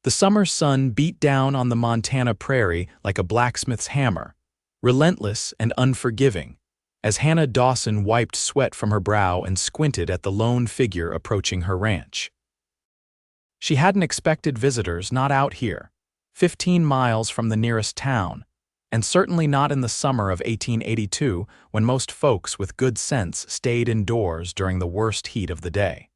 The summer sun beat down on the Montana prairie like a blacksmith's hammer, relentless and unforgiving, as Hannah Dawson wiped sweat from her brow and squinted at the lone figure approaching her ranch. She hadn't expected visitors, not out here, 15 miles from the nearest town, and certainly not in the summer of 1882 when most folks with good sense stayed indoors during the worst heat of the day.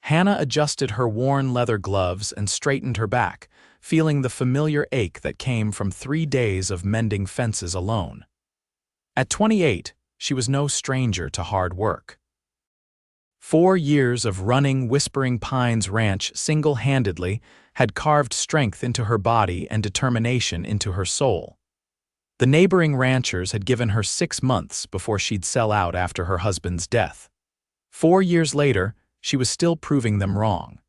Hannah adjusted her worn leather gloves and straightened her back, feeling the familiar ache that came from 3 days of mending fences alone. At 28, she was no stranger to hard work. 4 years of running Whispering Pines Ranch single-handedly had carved strength into her body and determination into her soul. The neighboring ranchers had given her 6 months before she'd sell out after her husband's death. 4 years later, she was still proving them wrong.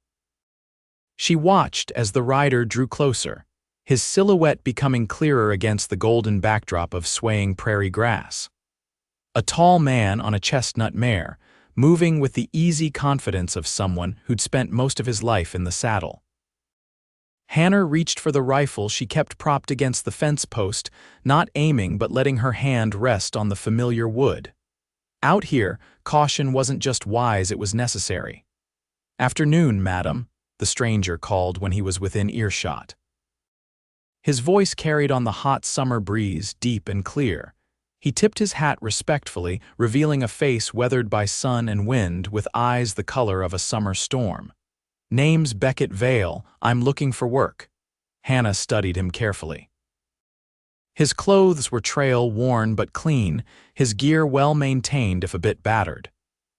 She watched as the rider drew closer, his silhouette becoming clearer against the golden backdrop of swaying prairie grass. A tall man on a chestnut mare, moving with the easy confidence of someone who'd spent most of his life in the saddle. Hannah reached for the rifle she kept propped against the fence post, not aiming but letting her hand rest on the familiar wood. Out here, caution wasn't just wise, it was necessary. "Afternoon, madam," the stranger called when he was within earshot. His voice carried on the hot summer breeze, deep and clear. He tipped his hat respectfully, revealing a face weathered by sun and wind with eyes the color of a summer storm. "Name's Beckett Vale. I'm looking for work." Hannah studied him carefully. His clothes were trail-worn but clean, his gear well-maintained if a bit battered.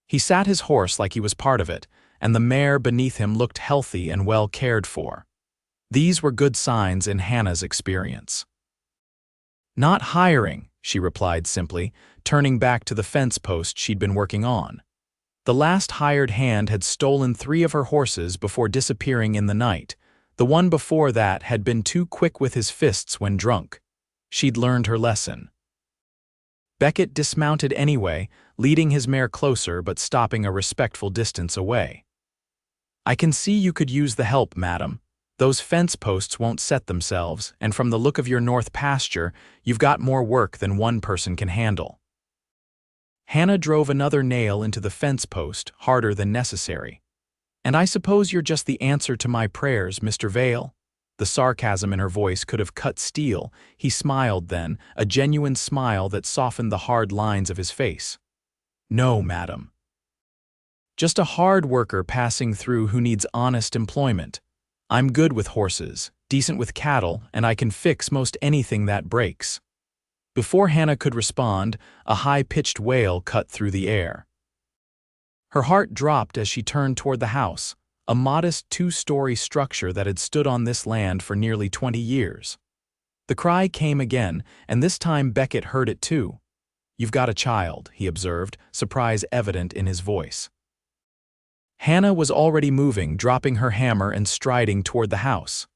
He sat his horse like he was part of it, and the mare beneath him looked healthy and well cared for. These were good signs in Hannah's experience. "Not hiring," she replied simply, turning back to the fence post she'd been working on. The last hired hand had stolen 3 of her horses before disappearing in the night. The one before that had been too quick with his fists when drunk. She'd learned her lesson. Beckett dismounted anyway, leading his mare closer but stopping a respectful distance away. "I can see you could use the help, madam. Those fence posts won't set themselves, and from the look of your north pasture, you've got more work than one person can handle." Hannah drove another nail into the fence post, harder than necessary. "And I suppose you're just the answer to my prayers, Mr. Vale?" The sarcasm in her voice could have cut steel. He smiled then, a genuine smile that softened the hard lines of his face. "No, madam. Just a hard worker passing through who needs honest employment. I'm good with horses, decent with cattle, and I can fix most anything that breaks." Before Hannah could respond, a high-pitched wail cut through the air. Her heart dropped as she turned toward the house, a modest 2-story structure that had stood on this land for nearly 20 years. The cry came again, and this time Beckett heard it too. "You've got a child," he observed, surprise evident in his voice. Hannah was already moving, dropping her hammer and striding toward the house.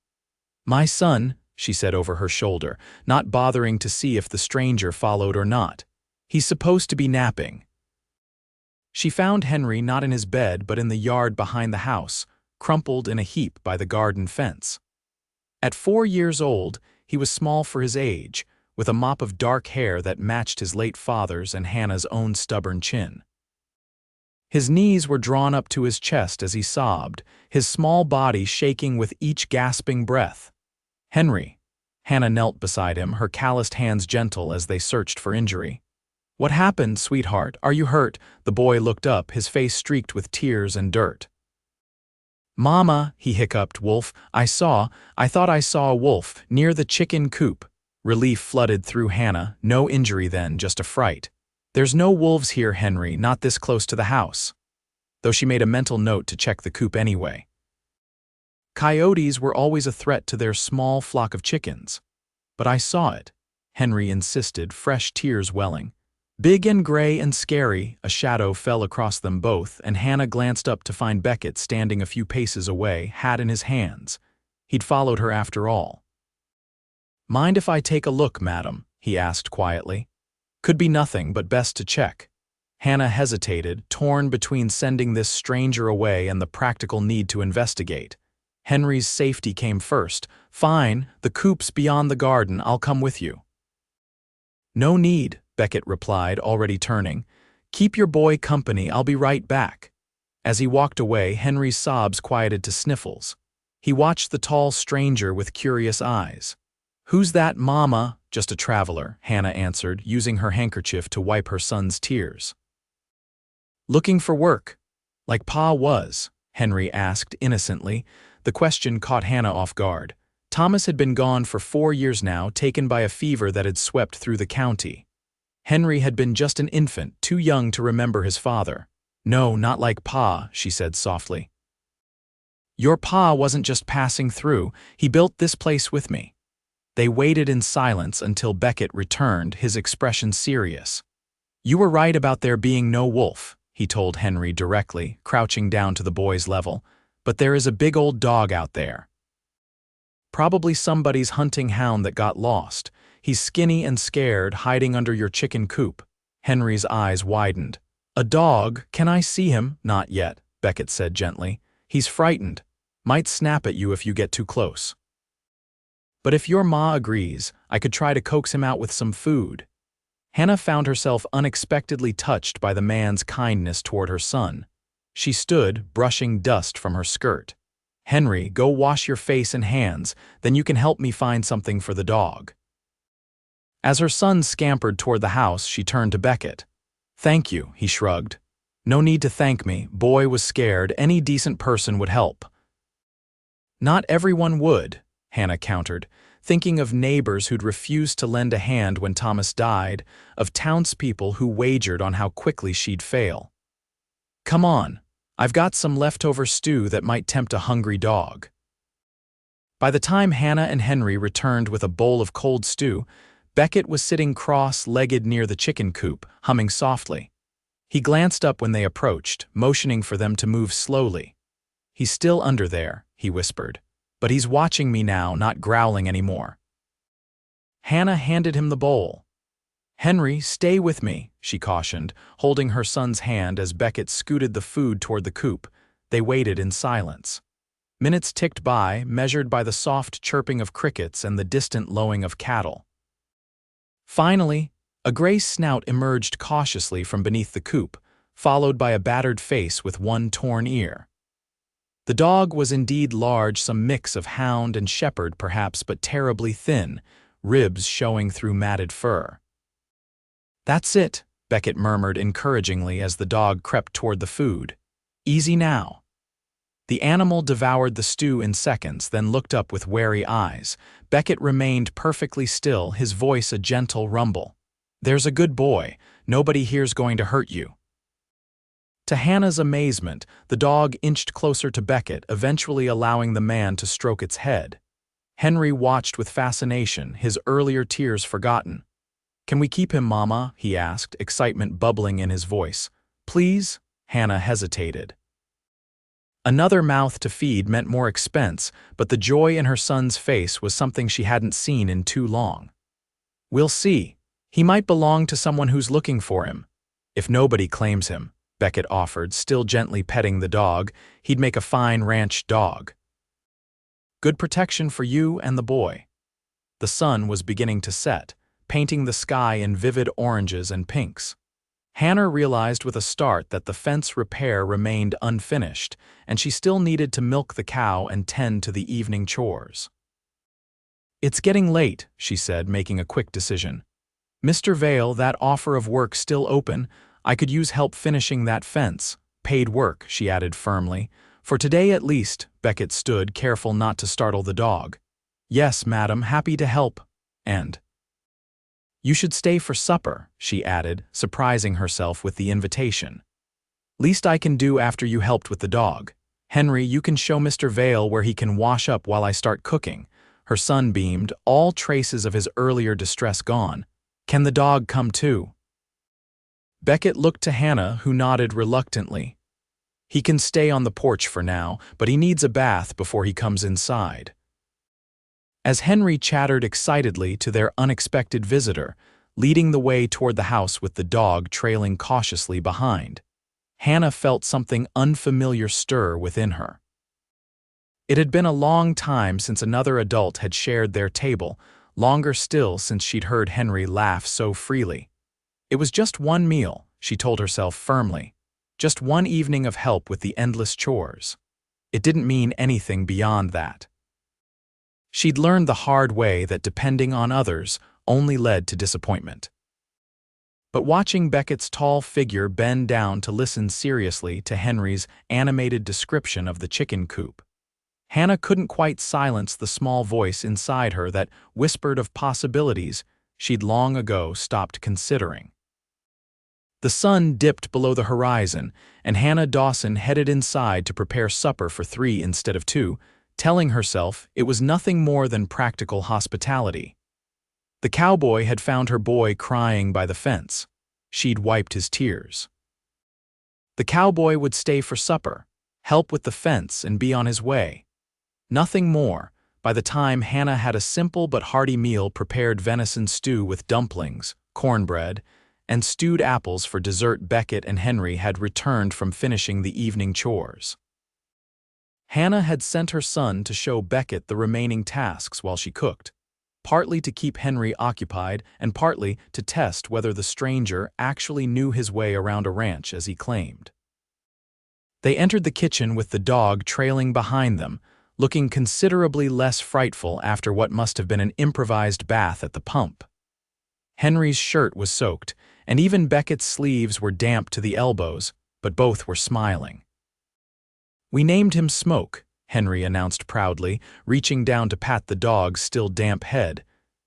"My son," she said over her shoulder, not bothering to see if the stranger followed or not. "He's supposed to be napping." She found Henry not in his bed but in the yard behind the house, crumpled in a heap by the garden fence. At 4 years old, he was small for his age, with a mop of dark hair that matched his late father's and Hannah's own stubborn chin. His knees were drawn up to his chest as he sobbed, his small body shaking with each gasping breath. "Henry." Hannah knelt beside him, her calloused hands gentle as they searched for injury. "What happened, sweetheart? Are you hurt?" The boy looked up, his face streaked with tears and dirt. "Mama," he hiccuped, I thought I saw a wolf, near the chicken coop." Relief flooded through Hannah. "No injury then, just a fright." "There's no wolves here, Henry, not this close to the house." Though she made a mental note to check the coop anyway. Coyotes were always a threat to their small flock of chickens. "But I saw it," Henry insisted, fresh tears welling. Big and gray and scary, a shadow fell across them both, and Hannah glanced up to find Beckett standing a few paces away, hat in his hands. He'd followed her after all. "Mind if I take a look, madam?" he asked quietly. "Could be nothing, but best to check." Hannah hesitated, torn between sending this stranger away and the practical need to investigate. Henry's safety came first. "Fine, the coop's beyond the garden, I'll come with you." "No need," Beckett replied, already turning. "Keep your boy company, I'll be right back." As he walked away, Henry's sobs quieted to sniffles. He watched the tall stranger with curious eyes. "Who's that, Mama?" "Just a traveler," Hannah answered, using her handkerchief to wipe her son's tears. "Looking for work, like Pa was?" Henry asked innocently. The question caught Hannah off guard. Thomas had been gone for 4 years now, taken by a fever that had swept through the county. Henry had been just an infant, too young to remember his father. "No, not like Pa," she said softly. "Your Pa wasn't just passing through, he built this place with me." They waited in silence until Beckett returned, his expression serious. "You were right about there being no wolf," he told Henry directly, crouching down to the boy's level. "But there is a big old dog out there. Probably somebody's hunting hound that got lost. He's skinny and scared, hiding under your chicken coop." Henry's eyes widened. "A dog? Can I see him?" "Not yet," Beckett said gently. "He's frightened. Might snap at you if you get too close. But if your ma agrees, I could try to coax him out with some food." Hannah found herself unexpectedly touched by the man's kindness toward her son. She stood, brushing dust from her skirt. "Henry, go wash your face and hands, then you can help me find something for the dog." As her son scampered toward the house, she turned to Beckett. "Thank you," he shrugged. "No need to thank me. Boy was scared. Any decent person would help." "Not everyone would," Hannah countered, thinking of neighbors who'd refused to lend a hand when Thomas died, of townspeople who wagered on how quickly she'd fail. "Come on. I've got some leftover stew that might tempt a hungry dog." By the time Hannah and Henry returned with a bowl of cold stew, Beckett was sitting cross-legged near the chicken coop, humming softly. He glanced up when they approached, motioning for them to move slowly. "He's still under there," he whispered. "But he's watching me now, not growling anymore." Hannah handed him the bowl. "Henry, stay with me," she cautioned, holding her son's hand as Beckett scooted the food toward the coop. They waited in silence. Minutes ticked by, measured by the soft chirping of crickets and the distant lowing of cattle. Finally, a gray snout emerged cautiously from beneath the coop, followed by a battered face with one torn ear. The dog was indeed large, some mix of hound and shepherd perhaps, but terribly thin, ribs showing through matted fur. "That's it," Beckett murmured encouragingly as the dog crept toward the food. "Easy now." The animal devoured the stew in seconds, then looked up with wary eyes. Beckett remained perfectly still, his voice a gentle rumble. "There's a good boy. Nobody here's going to hurt you." To Hannah's amazement, the dog inched closer to Beckett, eventually allowing the man to stroke its head. Henry watched with fascination, his earlier tears forgotten. "Can we keep him, Mama?" he asked, excitement bubbling in his voice. "Please?" Hannah hesitated. Another mouth to feed meant more expense, but the joy in her son's face was something she hadn't seen in too long. "We'll see. He might belong to someone who's looking for him. If nobody claims him," Beckett offered, still gently petting the dog, "he'd make a fine ranch dog. Good protection for you and the boy." The sun was beginning to set, painting the sky in vivid oranges and pinks. Hannah realized with a start that the fence repair remained unfinished, and she still needed to milk the cow and tend to the evening chores. "It's getting late," she said, making a quick decision. "Mr. Vale, that offer of work still open? I could use help finishing that fence. Paid work," she added firmly. "For today at least." Beckett stood, careful not to startle the dog. "Yes, madam, happy to help. And you should stay for supper," she added, surprising herself with the invitation. "Least I can do after you helped with the dog. Henry, you can show Mr. Vale where he can wash up while I start cooking." Her son beamed, all traces of his earlier distress gone. "Can the dog come too?" Beckett looked to Hannah, who nodded reluctantly. "He can stay on the porch for now, but he needs a bath before he comes inside." As Henry chattered excitedly to their unexpected visitor, leading the way toward the house with the dog trailing cautiously behind, Hannah felt something unfamiliar stir within her. It had been a long time since another adult had shared their table, longer still since she'd heard Henry laugh so freely. It was just one meal, she told herself firmly. Just one evening of help with the endless chores. It didn't mean anything beyond that. She'd learned the hard way that depending on others only led to disappointment. But watching Beckett's tall figure bend down to listen seriously to Henry's animated description of the chicken coop, Hannah couldn't quite silence the small voice inside her that whispered of possibilities she'd long ago stopped considering. The sun dipped below the horizon, and Hannah Dawson headed inside to prepare supper for 3 instead of 2, telling herself it was nothing more than practical hospitality. The cowboy had found her boy crying by the fence. She'd wiped his tears. The cowboy would stay for supper, help with the fence, and be on his way. Nothing more. By the time Hannah had a simple but hearty meal prepared venison stew with dumplings, cornbread, and stewed apples for dessert, Beckett and Henry had returned from finishing the evening chores. Hannah had sent her son to show Beckett the remaining tasks while she cooked, partly to keep Henry occupied and partly to test whether the stranger actually knew his way around a ranch as he claimed. They entered the kitchen with the dog trailing behind them, looking considerably less frightful after what must have been an improvised bath at the pump. Henry's shirt was soaked, and even Beckett's sleeves were damp to the elbows, but both were smiling. "We named him Smoke," Henry announced proudly, reaching down to pat the dog's still damp head.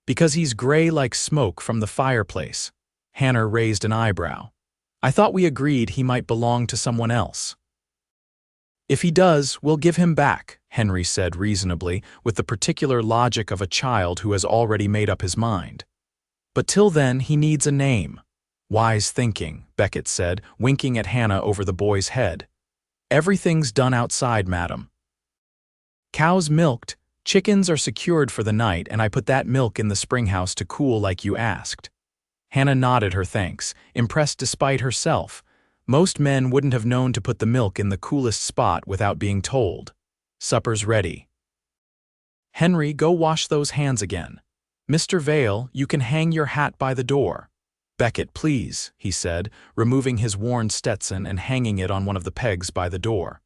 "Because he's gray like smoke from the fireplace." Hannah raised an eyebrow. "I thought we agreed he might belong to someone else." "If he does, we'll give him back," Henry said reasonably, with the particular logic of a child who has already made up his mind. "But till then, he needs a name." "Wise thinking," Beckett said, winking at Hannah over the boy's head. "Everything's done outside, madam. Cows milked, chickens are secured for the night, and I put that milk in the springhouse to cool like you asked." Hannah nodded her thanks, impressed despite herself. Most men wouldn't have known to put the milk in the coolest spot without being told. "Supper's ready." "Henry, go wash those hands again. Mr. Vale, you can hang your hat by the door." "Beckett, please," he said, removing his worn Stetson and hanging it on one of the pegs by the door.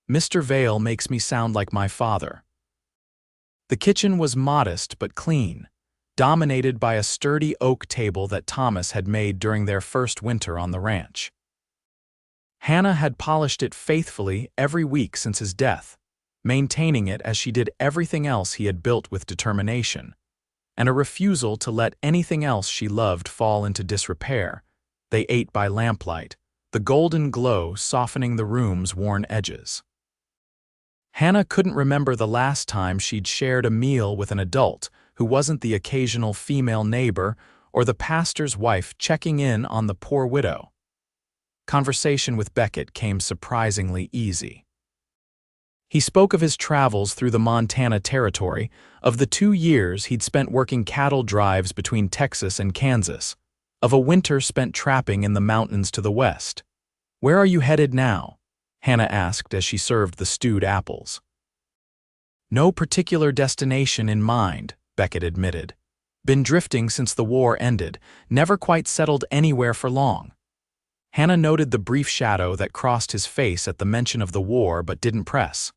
"Mr. Vale makes me sound like my father." The kitchen was modest but clean, dominated by a sturdy oak table that Thomas had made during their first winter on the ranch. Hannah had polished it faithfully every week since his death, maintaining it as she did everything else he had built with determination, and a refusal to let anything else she loved fall into disrepair. They ate by lamplight, the golden glow softening the room's worn edges. Hannah couldn't remember the last time she'd shared a meal with an adult who wasn't the occasional female neighbor or the pastor's wife checking in on the poor widow. Conversation with Beckett came surprisingly easy. He spoke of his travels through the Montana Territory, of the 2 years he'd spent working cattle drives between Texas and Kansas, of a winter spent trapping in the mountains to the west. "Where are you headed now?" Hannah asked as she served the stewed apples. "No particular destination in mind," Beckett admitted. "Been drifting since the war ended, never quite settled anywhere for long." Hannah noted the brief shadow that crossed his face at the mention of the war but didn't press.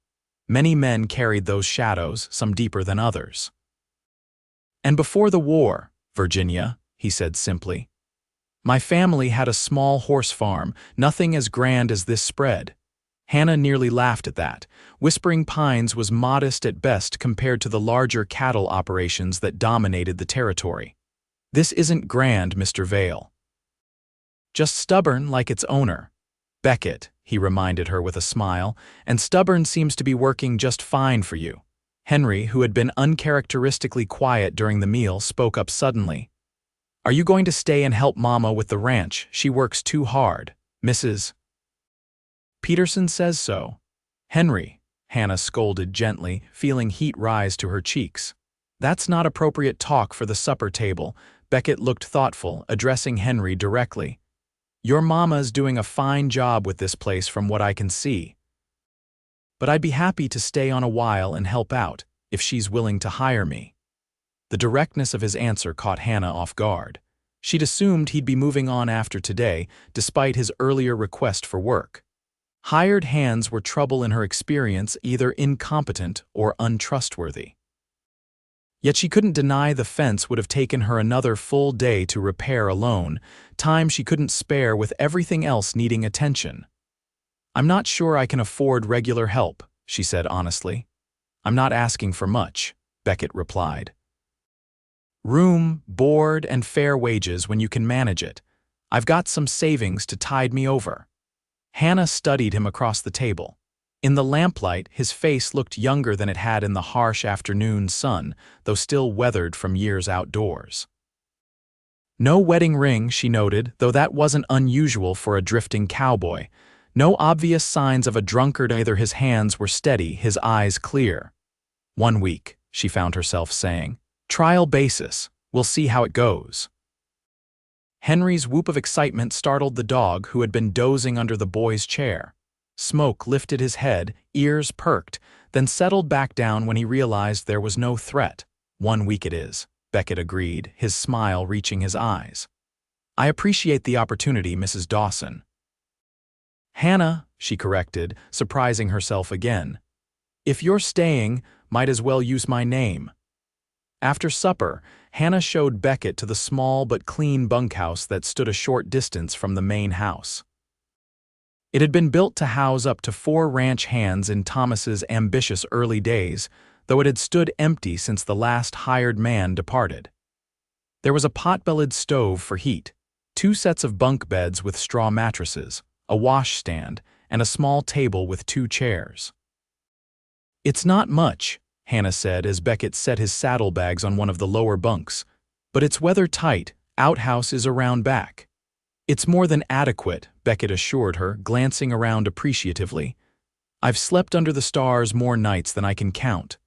Many men carried those shadows, some deeper than others. "And before the war, Virginia," he said simply. "My family had a small horse farm, nothing as grand as this spread." Hannah nearly laughed at that. Whispering Pines was modest at best compared to the larger cattle operations that dominated the territory. "This isn't grand, Mr. Vale. Just stubborn like its owner." "Beckett," he reminded her with a smile, "and stubborn seems to be working just fine for you." Henry, who had been uncharacteristically quiet during the meal, spoke up suddenly. "Are you going to stay and help Mama with the ranch? She works too hard. Mrs. Peterson says so." "Henry," Hannah scolded gently, feeling heat rise to her cheeks. "That's not appropriate talk for the supper table." Beckett looked thoughtful, addressing Henry directly. "Your mama's doing a fine job with this place from what I can see." but I'd be happy to stay on a while and help out, if she's willing to hire me." The directness of his answer caught Hannah off guard. She'd assumed he'd be moving on after today, despite his earlier request for work. Hired hands were trouble in her experience, either incompetent or untrustworthy. Yet she couldn't deny the fence would have taken her another full day to repair alone, time she couldn't spare with everything else needing attention. "I'm not sure I can afford regular help," she said honestly. "I'm not asking for much," Beckett replied. "Room, board, and fair wages when you can manage it. I've got some savings to tide me over." Hannah studied him across the table. In the lamplight, his face looked younger than it had in the harsh afternoon sun, though still weathered from years outdoors. No wedding ring, she noted, though that wasn't unusual for a drifting cowboy. No obvious signs of a drunkard either. His hands were steady, his eyes clear. "1 week," she found herself saying. "Trial basis. We'll see how it goes." Henry's whoop of excitement startled the dog who had been dozing under the boy's chair. Smoke lifted his head, ears perked, then settled back down when he realized there was no threat. "1 week it is," Beckett agreed, his smile reaching his eyes. "I appreciate the opportunity, Mrs. Dawson." "Hannah," she corrected, surprising herself again. "If you're staying, might as well use my name." After supper, Hannah showed Beckett to the small but clean bunkhouse that stood a short distance from the main house. It had been built to house up to 4 ranch hands in Thomas's ambitious early days, though it had stood empty since the last hired man departed. There was a pot-bellied stove for heat, 2 sets of bunk beds with straw mattresses, a washstand, and a small table with 2 chairs. "It's not much," Hannah said as Beckett set his saddlebags on one of the lower bunks, "but it's weather-tight. Outhouse is around back." "It's more than adequate," Beckett assured her, glancing around appreciatively. "I've slept under the stars more nights than I can count."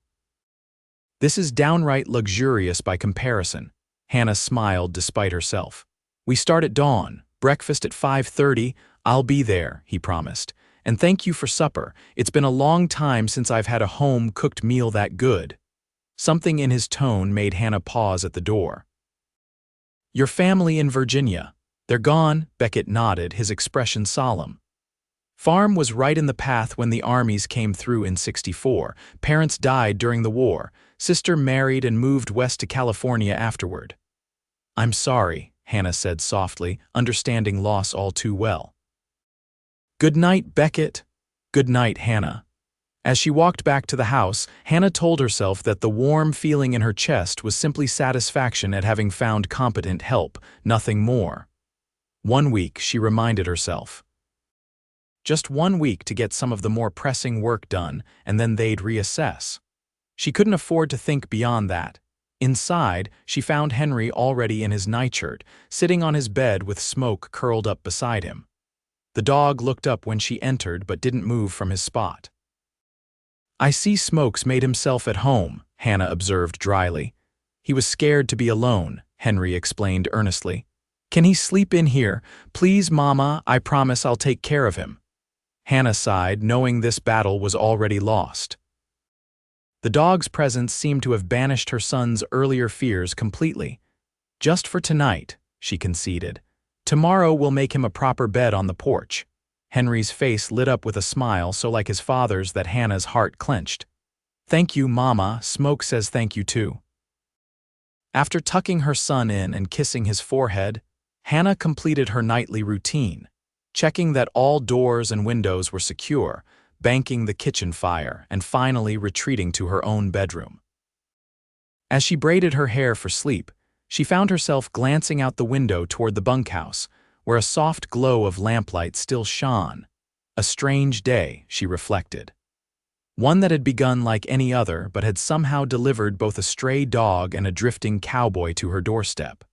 "This is downright luxurious by comparison," Hannah smiled despite herself. "We start at dawn, breakfast at 5:30. I'll be there," he promised. "And thank you for supper. It's been a long time since I've had a home-cooked meal that good." Something in his tone made Hannah pause at the door. "Your family in Virginia. They're gone," Beckett nodded, his expression solemn. "Farm was right in the path when the armies came through in '64. Parents died during the war. Sister married and moved west to California afterward." "I'm sorry," Hannah said softly, understanding loss all too well. "Good night, Beckett." "Good night, Hannah." As she walked back to the house, Hannah told herself that the warm feeling in her chest was simply satisfaction at having found competent help, nothing more. 1 week, she reminded herself. Just 1 week to get some of the more pressing work done, and then they'd reassess. She couldn't afford to think beyond that. Inside, she found Henry already in his nightshirt, sitting on his bed with Smoke curled up beside him. The dog looked up when she entered but didn't move from his spot. "I see Smoke's made himself at home," Hannah observed dryly. "He was scared to be alone," Henry explained earnestly. "Can he sleep in here? Please, Mama, I promise I'll take care of him." Hannah sighed, knowing this battle was already lost. The dog's presence seemed to have banished her son's earlier fears completely. "Just for tonight," she conceded. "Tomorrow we'll make him a proper bed on the porch." Henry's face lit up with a smile so like his father's that Hannah's heart clenched. "Thank you, Mama. Smoke says thank you too." After tucking her son in and kissing his forehead, Hannah completed her nightly routine, checking that all doors and windows were secure, banking the kitchen fire, and finally retreating to her own bedroom. As she braided her hair for sleep, she found herself glancing out the window toward the bunkhouse, where a soft glow of lamplight still shone. A strange day, she reflected. One that had begun like any other but had somehow delivered both a stray dog and a drifting cowboy to her doorstep.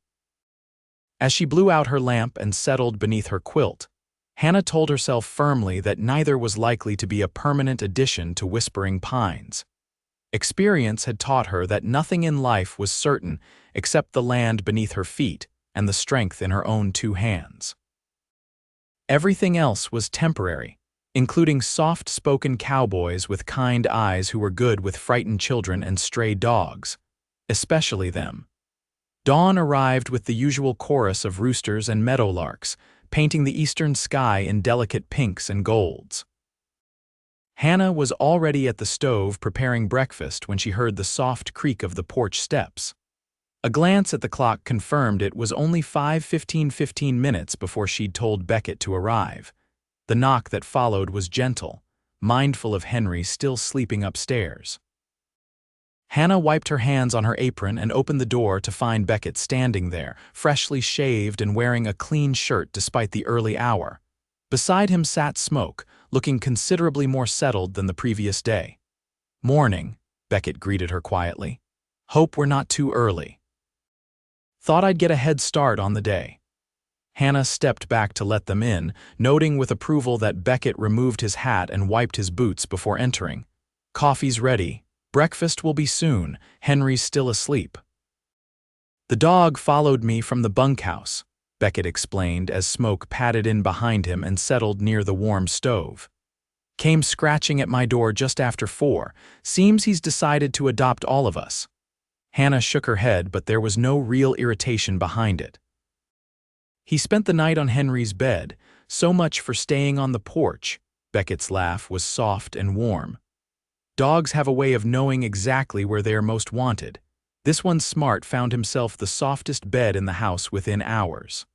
As she blew out her lamp and settled beneath her quilt, Hannah told herself firmly that neither was likely to be a permanent addition to Whispering Pines. Experience had taught her that nothing in life was certain except the land beneath her feet and the strength in her own 2 hands. Everything else was temporary. including soft-spoken cowboys with kind eyes who were good with frightened children and stray dogs, especially them. Dawn arrived with the usual chorus of roosters and meadowlarks, painting the eastern sky in delicate pinks and golds. Hannah was already at the stove preparing breakfast when she heard the soft creak of the porch steps. A glance at the clock confirmed it was only 15 minutes before she'd told Beckett to arrive. The knock that followed was gentle, mindful of Henry still sleeping upstairs. Hannah wiped her hands on her apron and opened the door to find Beckett standing there, freshly shaved and wearing a clean shirt despite the early hour. Beside him sat Smoke, looking considerably more settled than the previous day. "Morning," Beckett greeted her quietly. "Hope we're not too early." "Thought I'd get a head start on the day." Hannah stepped back to let them in, noting with approval that Beckett removed his hat and wiped his boots before entering. "Coffee's ready. Breakfast will be soon. Henry's still asleep." "The dog followed me from the bunkhouse," Beckett explained as Smoke padded in behind him and settled near the warm stove. "Came scratching at my door just after 4. Seems he's decided to adopt all of us." Hannah shook her head, but there was no real irritation behind it. "He spent the night on Henry's bed. So much for staying on the porch." Beckett's laugh was soft and warm. "Dogs have a way of knowing exactly where they are most wanted. This one smart found himself the softest bed in the house within hours."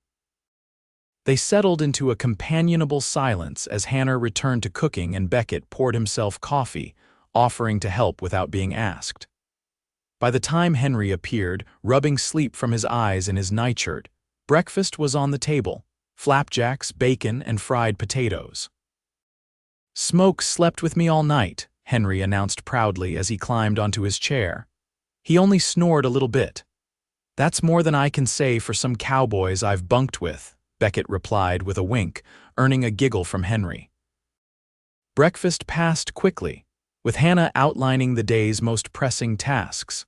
They settled into a companionable silence as Hannah returned to cooking and Beckett poured himself coffee, offering to help without being asked. By the time Henry appeared, rubbing sleep from his eyes in his nightshirt, breakfast was on the table: flapjacks, bacon, and fried potatoes. "Smoke slept with me all night," Henry announced proudly as he climbed onto his chair. "He only snored a little bit." "That's more than I can say for some cowboys I've bunked with," Beckett replied with a wink, earning a giggle from Henry. Breakfast passed quickly, with Hannah outlining the day's most pressing tasks: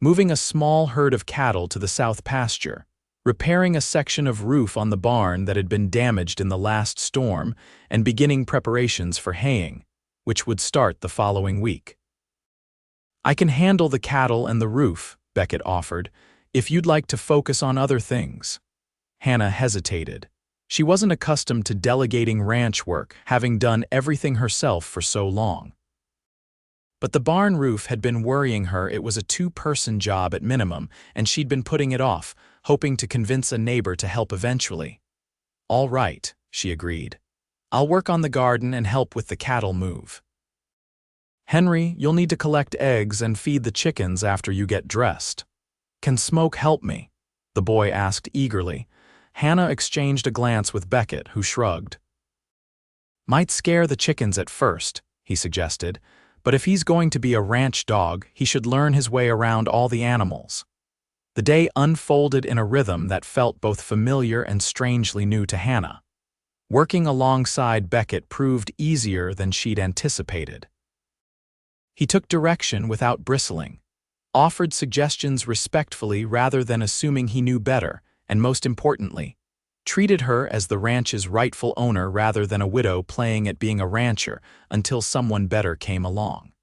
moving a small herd of cattle to the south pasture, repairing a section of roof on the barn that had been damaged in the last storm, and beginning preparations for haying, which would start the following week. "I can handle the cattle and the roof," Beckett offered, "if you'd like to focus on other things." Hannah hesitated. She wasn't accustomed to delegating ranch work, having done everything herself for so long. But the barn roof had been worrying her. It was a 2-person job at minimum, and she'd been putting it off, hoping to convince a neighbor to help eventually. "All right," she agreed. "I'll work on the garden and help with the cattle move." "Henry, you'll need to collect eggs and feed the chickens after you get dressed." "Can Smoke help me?" the boy asked eagerly. Hannah exchanged a glance with Beckett, who shrugged. "Might scare the chickens at first," he suggested, "but if he's going to be a ranch dog, he should learn his way around all the animals." The day unfolded in a rhythm that felt both familiar and strangely new to Hannah. Working alongside Beckett proved easier than she'd anticipated. He took direction without bristling, offered suggestions respectfully rather than assuming he knew better, and most importantly, treated her as the ranch's rightful owner rather than a widow playing at being a rancher until someone better came along.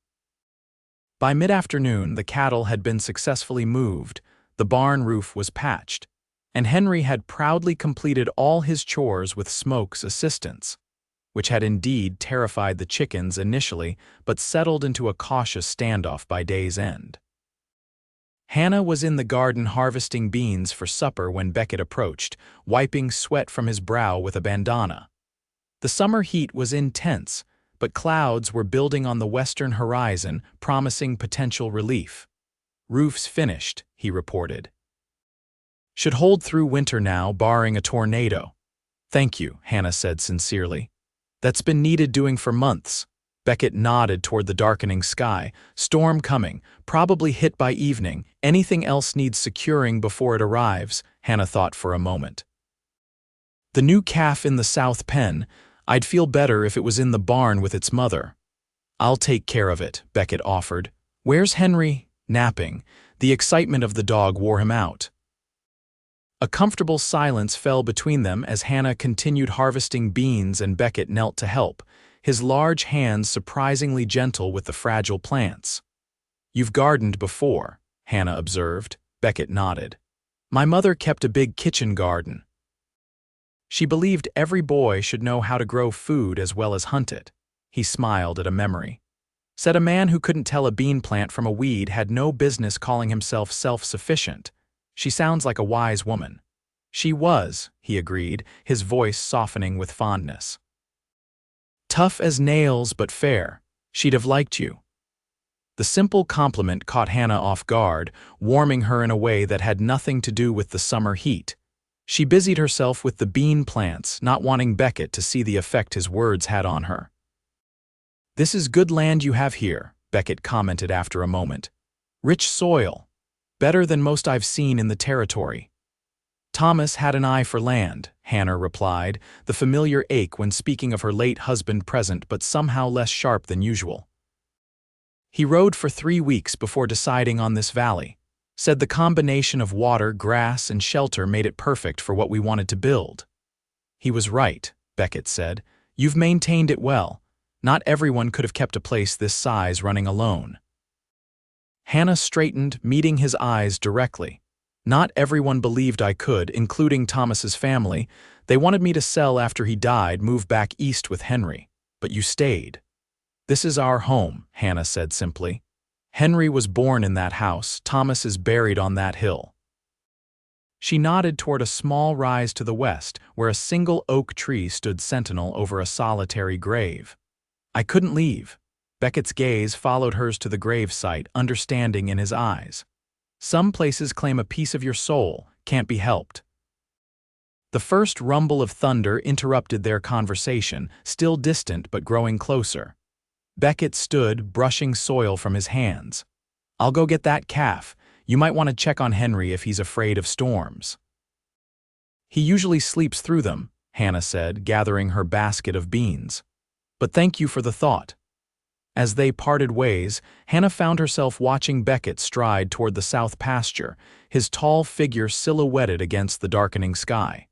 By mid-afternoon, the cattle had been successfully moved, the barn roof was patched, and Henry had proudly completed all his chores with Smoke's assistance, which had indeed terrified the chickens initially but settled into a cautious standoff by day's end. Hannah was in the garden harvesting beans for supper when Beckett approached, wiping sweat from his brow with a bandana. The summer heat was intense, but clouds were building on the western horizon, promising potential relief. "Roof's finished," he reported. "Should hold through winter now, barring a tornado." "Thank you," Hannah said sincerely. "That's been needed doing for months." Beckett nodded toward the darkening sky. "Storm coming, probably hit by evening. Anything else needs securing before it arrives," Hannah thought for a moment. "The new calf in the south pen. I'd feel better if it was in the barn with its mother." "I'll take care of it," Beckett offered. "Where's Henry?" "Napping." The excitement of the dog wore him out. A comfortable silence fell between them as Hannah continued harvesting beans and Beckett knelt to help, his large hands surprisingly gentle with the fragile plants. "You've gardened before," Hannah observed. Beckett nodded. "My mother kept a big kitchen garden. She believed every boy should know how to grow food as well as hunt it." He smiled at a memory. "Said a man who couldn't tell a bean plant from a weed had no business calling himself self-sufficient. She sounds like a wise woman." "She was," he agreed, his voice softening with fondness. "Tough as nails but fair. She'd have liked you." The simple compliment caught Hannah off guard, warming her in a way that had nothing to do with the summer heat. She busied herself with the bean plants, not wanting Beckett to see the effect his words had on her. "This is good land you have here," Beckett commented after a moment. "Rich soil. Better than most I've seen in the territory." "Thomas had an eye for land," Hannah replied, the familiar ache when speaking of her late husband present but somehow less sharp than usual. "He rode for 3 weeks before deciding on this valley. Said the combination of water, grass, and shelter made it perfect for what we wanted to build." "He was right," Beckett said. "You've maintained it well. Not everyone could have kept a place this size running alone." Hannah straightened, meeting his eyes directly. "Not everyone believed I could, including Thomas's family. They wanted me to sell after he died, move back east with Henry. But you stayed." "This is our home," Hannah said simply. "Henry was born in that house. Thomas is buried on that hill." She nodded toward a small rise to the west, where a single oak tree stood sentinel over a solitary grave. "I couldn't leave." Beckett's gaze followed hers to the grave site, understanding in his eyes. "Some places claim a piece of your soul, can't be helped." The first rumble of thunder interrupted their conversation, still distant but growing closer. Beckett stood, brushing soil from his hands. "I'll go get that calf. You might want to check on Henry if he's afraid of storms." "He usually sleeps through them," Hannah said, gathering her basket of beans. "But thank you for the thought." As they parted ways, Hannah found herself watching Beckett stride toward the south pasture, his tall figure silhouetted against the darkening sky.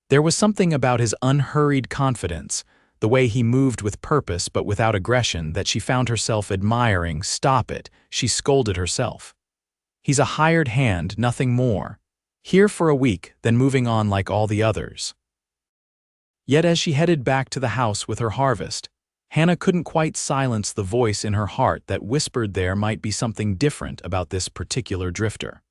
There was something about his unhurried confidence, the way he moved with purpose but without aggression, that she found herself admiring. "Stop it," she scolded herself. "He's a hired hand, nothing more. Here for a week, then moving on like all the others." Yet as she headed back to the house with her harvest, Hannah couldn't quite silence the voice in her heart that whispered there might be something different about this particular drifter.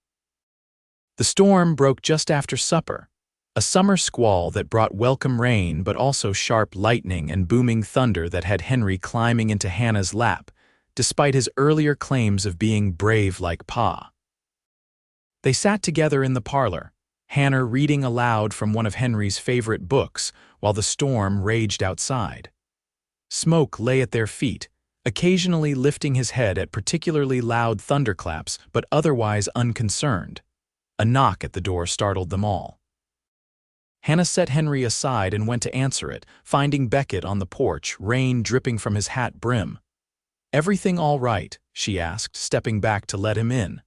The storm broke just after supper. A summer squall that brought welcome rain but also sharp lightning and booming thunder that had Henry climbing into Hannah's lap, despite his earlier claims of being brave like Pa. They sat together in the parlor, Hannah reading aloud from one of Henry's favorite books while the storm raged outside. Smoke lay at their feet, occasionally lifting his head at particularly loud thunderclaps but otherwise unconcerned. A knock at the door startled them all. Hannah set Henry aside and went to answer it, finding Beckett on the porch, rain dripping from his hat brim. "Everything all right?" she asked, stepping back to let him in.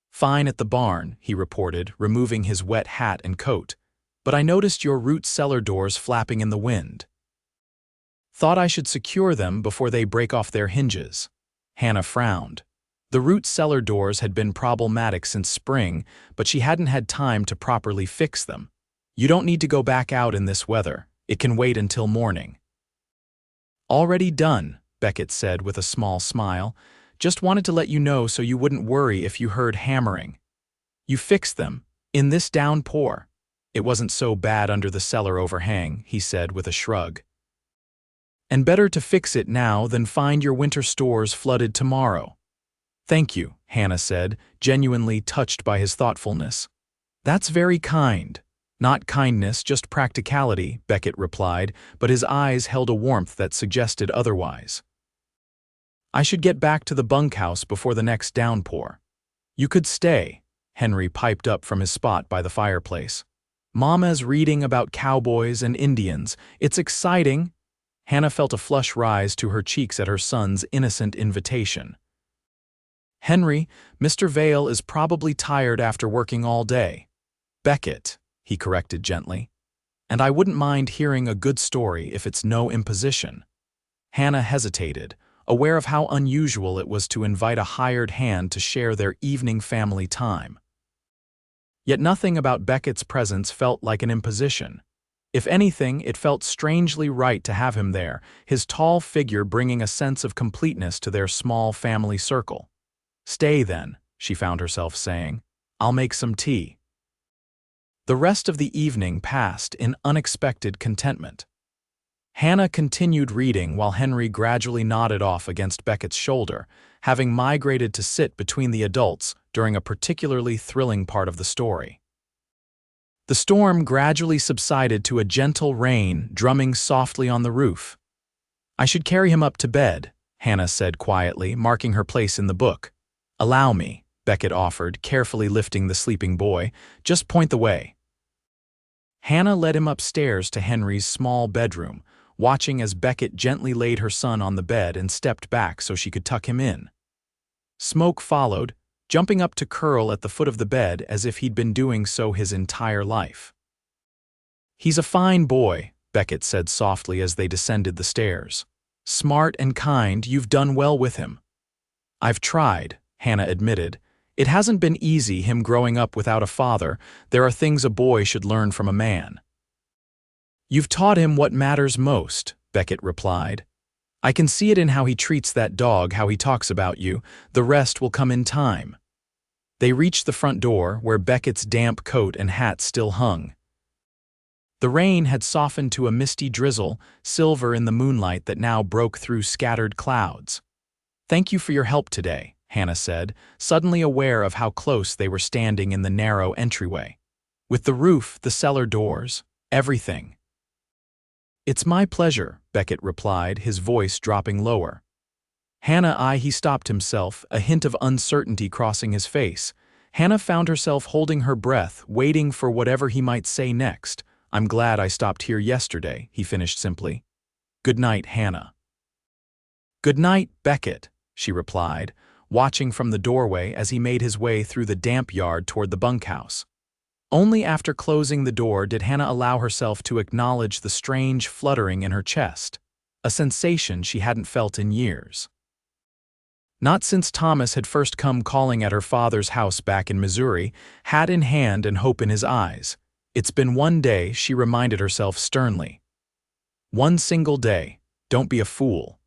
"Fine at the barn," he reported, removing his wet hat and coat. "But I noticed your root cellar doors flapping in the wind." "Thought I should secure them before they break off their hinges." Hannah frowned. The root cellar doors had been problematic since spring, but she hadn't had time to properly fix them. "You don't need to go back out in this weather. It can wait until morning." "Already done," Beckett said with a small smile. "Just wanted to let you know so you wouldn't worry if you heard hammering." "You fixed them? In this downpour?" "It wasn't so bad under the cellar overhang," he said with a shrug. "And better to fix it now than find your winter stores flooded tomorrow." "Thank you," Hannah said, genuinely touched by his thoughtfulness. "That's very kind." "Not kindness, just practicality," Beckett replied, but his eyes held a warmth that suggested otherwise. "I should get back to the bunkhouse before the next downpour." "You could stay," Henry piped up from his spot by the fireplace. "Mama's reading about cowboys and Indians. It's exciting." Hannah felt a flush rise to her cheeks at her son's innocent invitation. "Henry, Mr. Vale is probably tired after working all day." "Beckett," he corrected gently. "And I wouldn't mind hearing a good story if it's no imposition." Hannah hesitated, aware of how unusual it was to invite a hired hand to share their evening family time. Yet nothing about Beckett's presence felt like an imposition. If anything, it felt strangely right to have him there, his tall figure bringing a sense of completeness to their small family circle. "Stay then," she found herself saying. "I'll make some tea." The rest of the evening passed in unexpected contentment. Hannah continued reading while Henry gradually nodded off against Beckett's shoulder, having migrated to sit between the adults during a particularly thrilling part of the story. The storm gradually subsided to a gentle rain drumming softly on the roof. "I should carry him up to bed," Hannah said quietly, marking her place in the book. "Allow me," Beckett offered, carefully lifting the sleeping boy. "Just point the way." Hannah led him upstairs to Henry's small bedroom, watching as Beckett gently laid her son on the bed and stepped back so she could tuck him in. Smoke followed, jumping up to curl at the foot of the bed as if he'd been doing so his entire life. "He's a fine boy," Beckett said softly as they descended the stairs. "Smart and kind, you've done well with him." "I've tried," Hannah admitted. "It hasn't been easy, him growing up without a father. There are things a boy should learn from a man." "You've taught him what matters most," Beckett replied. "I can see it in how he treats that dog, how he talks about you. The rest will come in time." They reached the front door, where Beckett's damp coat and hat still hung. The rain had softened to a misty drizzle, silver in the moonlight that now broke through scattered clouds. "Thank you for your help today," Hannah said, suddenly aware of how close they were standing in the narrow entryway. "With the roof, the cellar doors, everything." "It's my pleasure," Beckett replied, his voice dropping lower. He stopped himself, a hint of uncertainty crossing his face. Hannah found herself holding her breath, waiting for whatever he might say next. "I'm glad I stopped here yesterday," he finished simply. "Good night, Hannah." "Good night, Beckett," she replied, watching from the doorway as he made his way through the damp yard toward the bunkhouse. Only after closing the door did Hannah allow herself to acknowledge the strange fluttering in her chest, a sensation she hadn't felt in years. Not since Thomas had first come calling at her father's house back in Missouri, hat in hand and hope in his eyes. It's been one day, she reminded herself sternly. One single day, don't be a fool.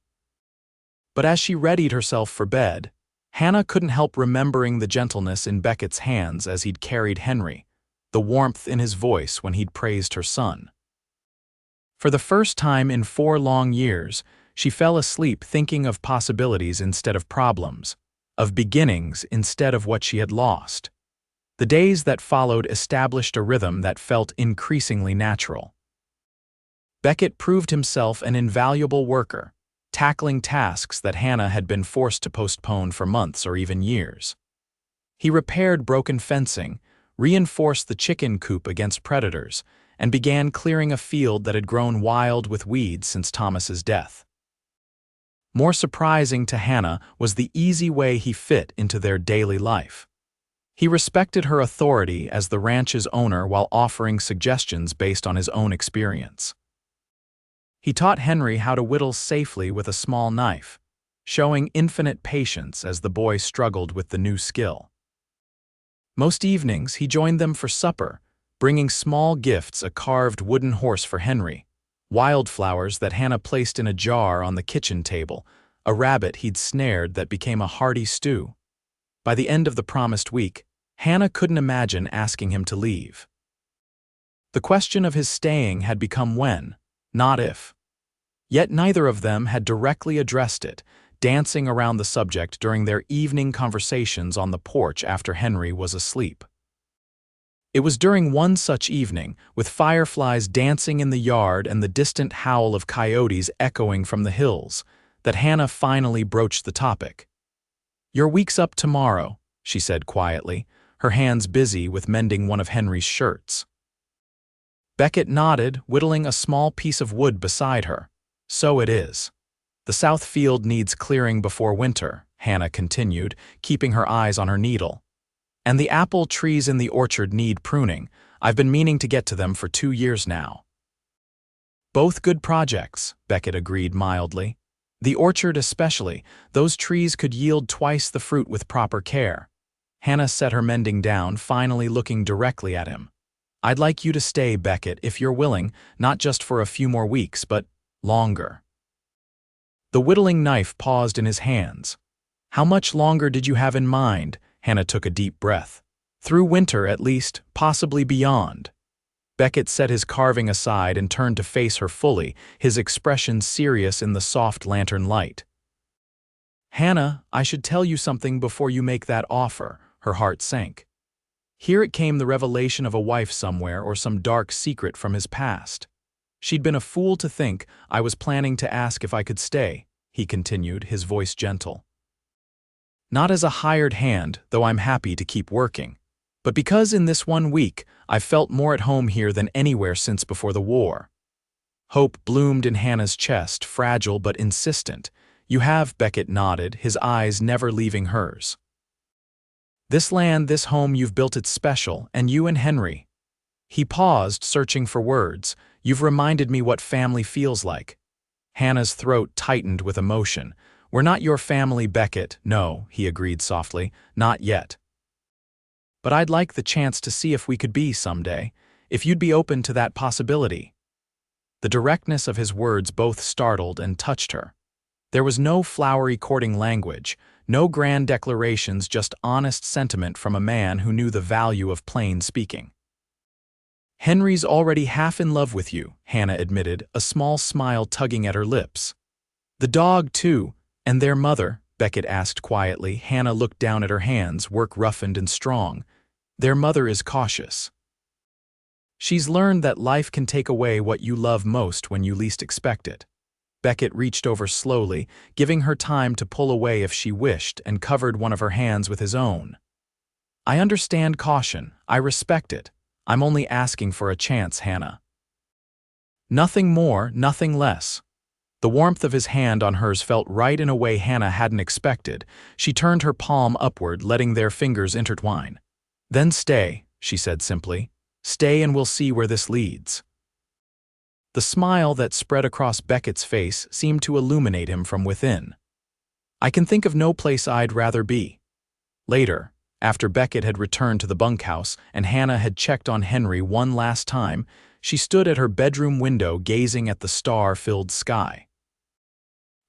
But as she readied herself for bed, Hannah couldn't help remembering the gentleness in Beckett's hands as he'd carried Henry, the warmth in his voice when he'd praised her son. For the first time in 4 long years, she fell asleep thinking of possibilities instead of problems, of beginnings instead of what she had lost. The days that followed established a rhythm that felt increasingly natural. Beckett proved himself an invaluable worker, tackling tasks that Hannah had been forced to postpone for months or even years. He repaired broken fencing, reinforced the chicken coop against predators, and began clearing a field that had grown wild with weeds since Thomas's death. More surprising to Hannah was the easy way he fit into their daily life. He respected her authority as the ranch's owner while offering suggestions based on his own experience. He taught Henry how to whittle safely with a small knife, showing infinite patience as the boy struggled with the new skill. Most evenings, he joined them for supper, bringing small gifts, a carved wooden horse for Henry, wildflowers that Hannah placed in a jar on the kitchen table, a rabbit he'd snared that became a hearty stew. By the end of the promised week, Hannah couldn't imagine asking him to leave. The question of his staying had become when, not if. Yet neither of them had directly addressed it, dancing around the subject during their evening conversations on the porch after Henry was asleep. It was during one such evening, with fireflies dancing in the yard and the distant howl of coyotes echoing from the hills, that Hannah finally broached the topic. "Your week's up tomorrow," she said quietly, her hands busy with mending one of Henry's shirts. Beckett nodded, whittling a small piece of wood beside her. "So it is. The south field needs clearing before winter," Hannah continued, keeping her eyes on her needle. "And the apple trees in the orchard need pruning. I've been meaning to get to them for 2 years now." "Both good projects," Beckett agreed mildly. The orchard especially, those trees could yield twice the fruit with proper care. Hannah set her mending down, finally looking directly at him. I'd like you to stay, Beckett, if you're willing, not just for a few more weeks, but longer. The whittling knife paused in his hands. How much longer did you have in mind? Hannah took a deep breath. Through winter, at least, possibly beyond. Beckett set his carving aside and turned to face her fully, his expression serious in the soft lantern light. Hannah, I should tell you something before you make that offer. Her heart sank. Here it came, the revelation of a wife somewhere or some dark secret from his past. She'd been a fool to think I was planning to ask if I could stay, he continued, his voice gentle. Not as a hired hand, though I'm happy to keep working, but because in this 1 week I've felt more at home here than anywhere since before the war. Hope bloomed in Hannah's chest, fragile but insistent. You have, Beckett nodded, his eyes never leaving hers. This land, this home, you've built it special, and you and Henry. He paused, searching for words. You've reminded me what family feels like. Hannah's throat tightened with emotion. We're not your family, Beckett. No, he agreed softly, not yet. But I'd like the chance to see if we could be someday, if you'd be open to that possibility. The directness of his words both startled and touched her. There was no flowery courting language, no grand declarations, just honest sentiment from a man who knew the value of plain speaking. Henry's already half in love with you, Hannah admitted, a small smile tugging at her lips. The dog, too, and their mother, Beckett asked quietly. Hannah looked down at her hands, work roughened and strong. Their mother is cautious. She's learned that life can take away what you love most when you least expect it. Beckett reached over slowly, giving her time to pull away if she wished, and covered one of her hands with his own. I understand caution. I respect it. I'm only asking for a chance, Hannah. Nothing more, nothing less. The warmth of his hand on hers felt right in a way Hannah hadn't expected. She turned her palm upward, letting their fingers intertwine. Then stay, she said simply. Stay and we'll see where this leads. The smile that spread across Beckett's face seemed to illuminate him from within. I can think of no place I'd rather be. Later, after Beckett had returned to the bunkhouse and Hannah had checked on Henry one last time, she stood at her bedroom window gazing at the star-filled sky.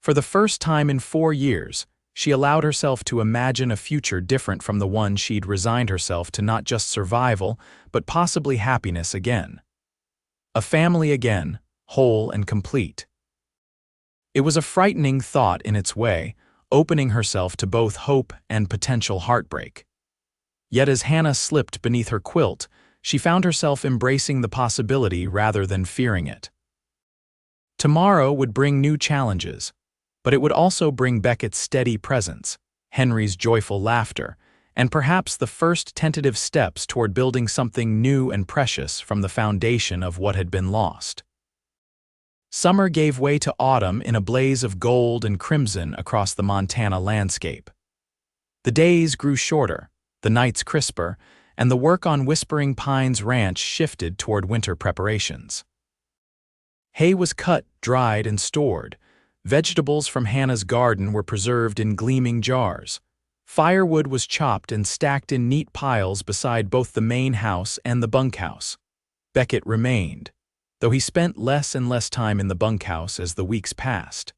For the first time in 4 years, she allowed herself to imagine a future different from the one she'd resigned herself to, not just survival, but possibly happiness again. A family again, whole and complete. It was a frightening thought in its way, opening herself to both hope and potential heartbreak. Yet as Hannah slipped beneath her quilt, she found herself embracing the possibility rather than fearing it. Tomorrow would bring new challenges, but it would also bring Beckett's steady presence, Henry's joyful laughter, and perhaps the first tentative steps toward building something new and precious from the foundation of what had been lost. Summer gave way to autumn in a blaze of gold and crimson across the Montana landscape. The days grew shorter, the nights crisper, and the work on Whispering Pines Ranch shifted toward winter preparations. Hay was cut, dried, and stored. Vegetables from Hannah's garden were preserved in gleaming jars. Firewood was chopped and stacked in neat piles beside both the main house and the bunkhouse. Beckett remained, though he spent less and less time in the bunkhouse as the weeks passed.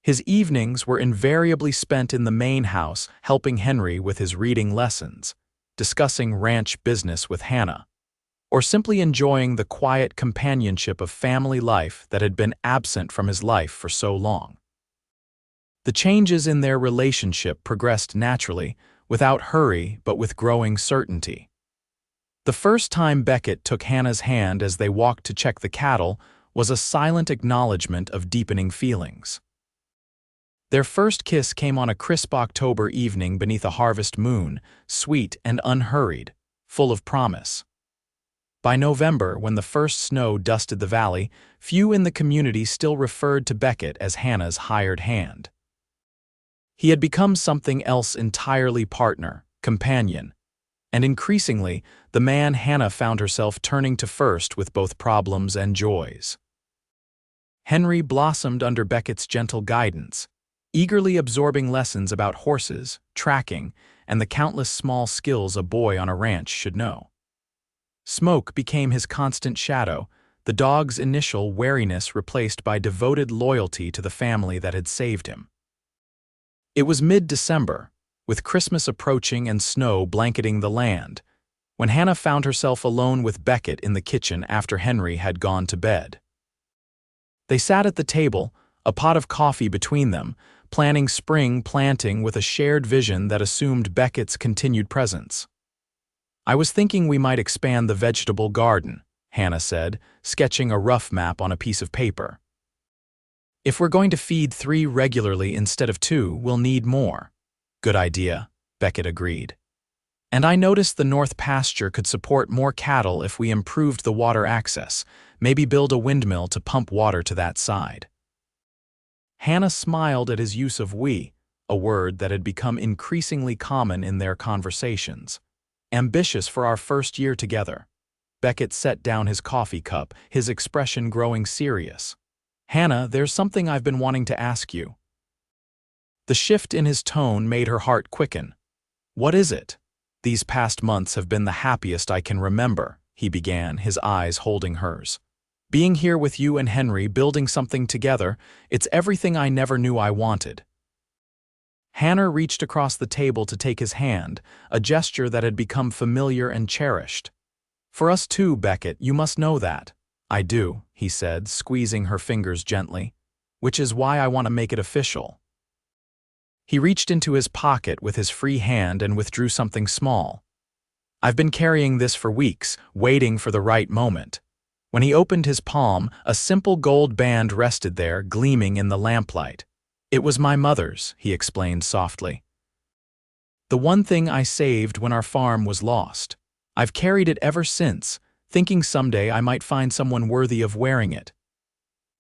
His evenings were invariably spent in the main house helping Henry with his reading lessons, discussing ranch business with Hannah, or simply enjoying the quiet companionship of family life that had been absent from his life for so long. The changes in their relationship progressed naturally, without hurry but with growing certainty. The first time Beckett took Hannah's hand as they walked to check the cattle was a silent acknowledgement of deepening feelings. Their first kiss came on a crisp October evening beneath a harvest moon, sweet and unhurried, full of promise. By November, when the first snow dusted the valley, few in the community still referred to Beckett as Hannah's hired hand. He had become something else entirely: partner, companion, and increasingly, the man Hannah found herself turning to first with both problems and joys. Henry blossomed under Beckett's gentle guidance, eagerly absorbing lessons about horses, tracking, and the countless small skills a boy on a ranch should know. Smoke became his constant shadow, the dog's initial wariness replaced by devoted loyalty to the family that had saved him. It was mid-December, with Christmas approaching and snow blanketing the land, when Hannah found herself alone with Beckett in the kitchen after Henry had gone to bed. They sat at the table, a pot of coffee between them, planning spring planting with a shared vision that assumed Beckett's continued presence. "I was thinking we might expand the vegetable garden," Hannah said, sketching a rough map on a piece of paper. "If we're going to feed 3 regularly instead of 2, we'll need more." "Good idea," Beckett agreed. "And I noticed the north pasture could support more cattle if we improved the water access, maybe build a windmill to pump water to that side." Hannah smiled at his use of "we," a word that had become increasingly common in their conversations. "Ambitious for our first year together." Beckett set down his coffee cup, his expression growing serious. "Hannah, there's something I've been wanting to ask you." The shift in his tone made her heart quicken. "What is it?" "These past months have been the happiest I can remember," he began, his eyes holding hers. "Being here with you and Henry, building something together, it's everything I never knew I wanted." Hannah reached across the table to take his hand, a gesture that had become familiar and cherished. "For us too, Beckett, you must know that." "I do," he said, squeezing her fingers gently, "which is why I want to make it official." He reached into his pocket with his free hand and withdrew something small. "I've been carrying this for weeks, waiting for the right moment." When he opened his palm, a simple gold band rested there, gleaming in the lamplight. "It was my mother's," he explained softly. "The one thing I saved when our farm was lost. I've carried it ever since, thinking someday I might find someone worthy of wearing it."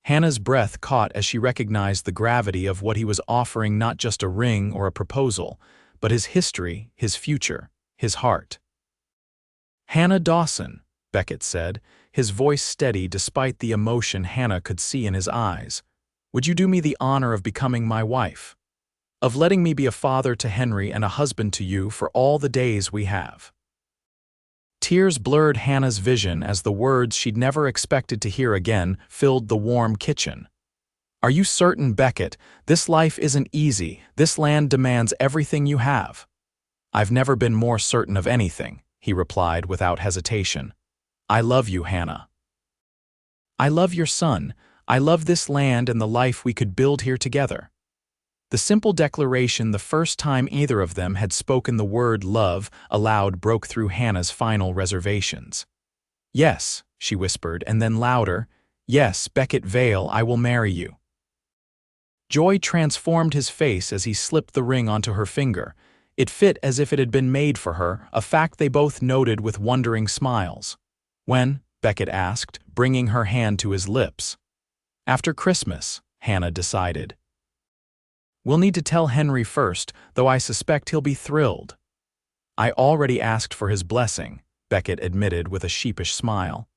Hannah's breath caught as she recognized the gravity of what he was offering, not just a ring or a proposal, but his history, his future, his heart. "Hannah Dawson," Beckett said, his voice steady despite the emotion Hannah could see in his eyes, "would you do me the honor of becoming my wife? Of letting me be a father to Henry and a husband to you for all the days we have?" Tears blurred Hannah's vision as the words she'd never expected to hear again filled the warm kitchen. "Are you certain, Beckett? This life isn't easy. This land demands everything you have." "I've never been more certain of anything," he replied without hesitation. "I love you, Hannah. I love your son. I love this land and the life we could build here together." The simple declaration, the first time either of them had spoken the word love aloud, broke through Hannah's final reservations. "Yes," she whispered, and then louder, "Yes, Beckett Vale, I will marry you." Joy transformed his face as he slipped the ring onto her finger. It fit as if it had been made for her, a fact they both noted with wondering smiles. "When?" Beckett asked, bringing her hand to his lips. "After Christmas," Hannah decided. "We'll need to tell Henry first, though I suspect he'll be thrilled." "I already asked for his blessing," Beckett admitted with a sheepish smile.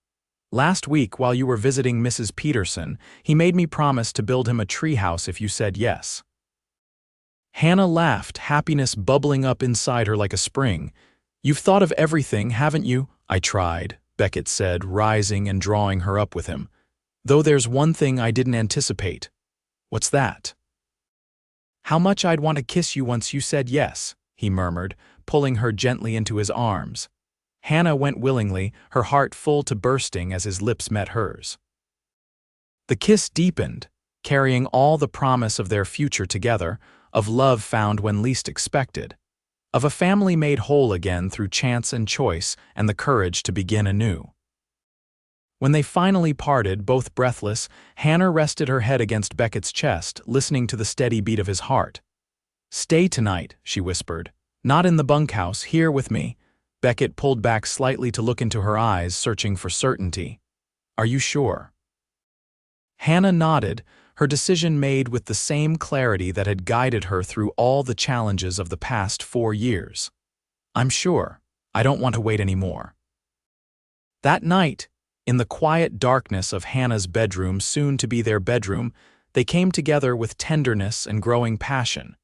"Last week, while you were visiting Mrs. Peterson, he made me promise to build him a treehouse if you said yes." Hannah laughed, happiness bubbling up inside her like a spring. "You've thought of everything, haven't you?" "I tried," Beckett said, rising and drawing her up with him. "Though there's one thing I didn't anticipate." "What's that?" "How much I'd want to kiss you once you said yes," he murmured, pulling her gently into his arms. Hannah went willingly, her heart full to bursting as his lips met hers. The kiss deepened, carrying all the promise of their future together, of love found when least expected, of a family made whole again through chance and choice and the courage to begin anew. When they finally parted, both breathless, Hannah rested her head against Beckett's chest, listening to the steady beat of his heart. "Stay tonight," she whispered. "Not in the bunkhouse, here with me." Beckett pulled back slightly to look into her eyes, searching for certainty. "Are you sure?" Hannah nodded, her decision made with the same clarity that had guided her through all the challenges of the past 4 years. "I'm sure. I don't want to wait any more." That night, In the quiet darkness of Hannah's bedroom, soon to be their bedroom, they came together with tenderness and growing passion,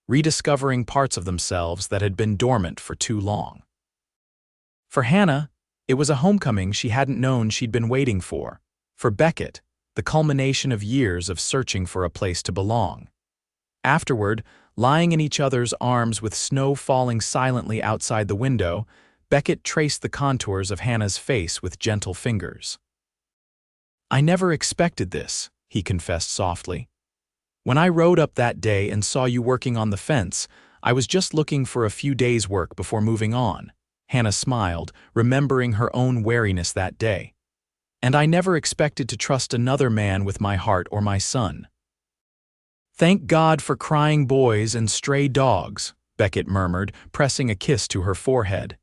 rediscovering parts of themselves that had been dormant for too long. For Hannah, it was a homecoming she hadn't known she'd been waiting for. For Beckett, the culmination of years of searching for a place to belong. Afterward, lying in each other's arms with snow falling silently outside the window, Beckett traced the contours of Hannah's face with gentle fingers. "I never expected this," he confessed softly. "When I rode up that day and saw you working on the fence, I was just looking for a few days' work before moving on." Hannah smiled, remembering her own wariness that day. "And I never expected to trust another man with my heart or my son." "Thank God for crying boys and stray dogs," Beckett murmured, pressing a kiss to her forehead.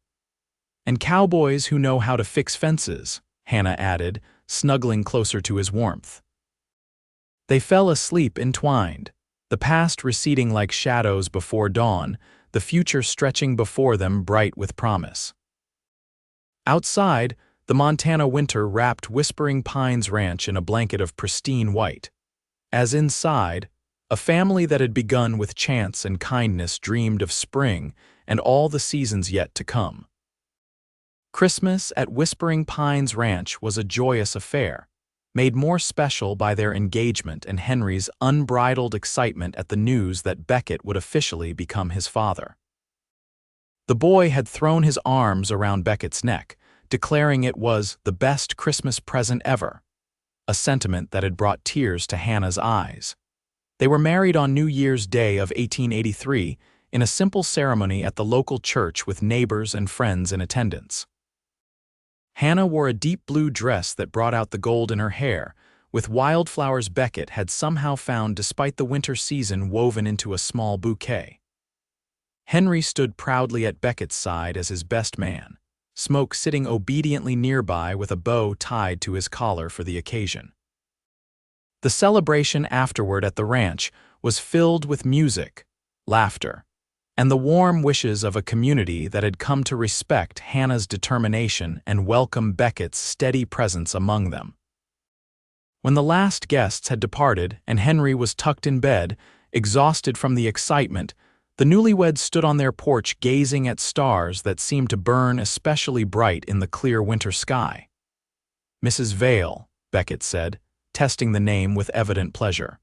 "And cowboys who know how to fix fences," Hannah added, snuggling closer to his warmth. They fell asleep entwined, the past receding like shadows before dawn, the future stretching before them bright with promise. Outside, the Montana winter wrapped Whispering Pines Ranch in a blanket of pristine white. As inside, a family that had begun with chance and kindness dreamed of spring and all the seasons yet to come. Christmas at Whispering Pines Ranch was a joyous affair, made more special by their engagement and Henry's unbridled excitement at the news that Beckett would officially become his father. The boy had thrown his arms around Beckett's neck, declaring it was the best Christmas present ever, a sentiment that had brought tears to Hannah's eyes. They were married on New Year's Day of 1883 in a simple ceremony at the local church with neighbors and friends in attendance. Hannah wore a deep blue dress that brought out the gold in her hair, with wildflowers Beckett had somehow found despite the winter season woven into a small bouquet. Henry stood proudly at Beckett's side as his best man, Smoke sitting obediently nearby with a bow tied to his collar for the occasion. The celebration afterward at the ranch was filled with music, laughter, and the warm wishes of a community that had come to respect Hannah's determination and welcome Beckett's steady presence among them. When the last guests had departed and Henry was tucked in bed, exhausted from the excitement, the newlyweds stood on their porch gazing at stars that seemed to burn especially bright in the clear winter sky. "Mrs. Vale," Beckett said, testing the name with evident pleasure.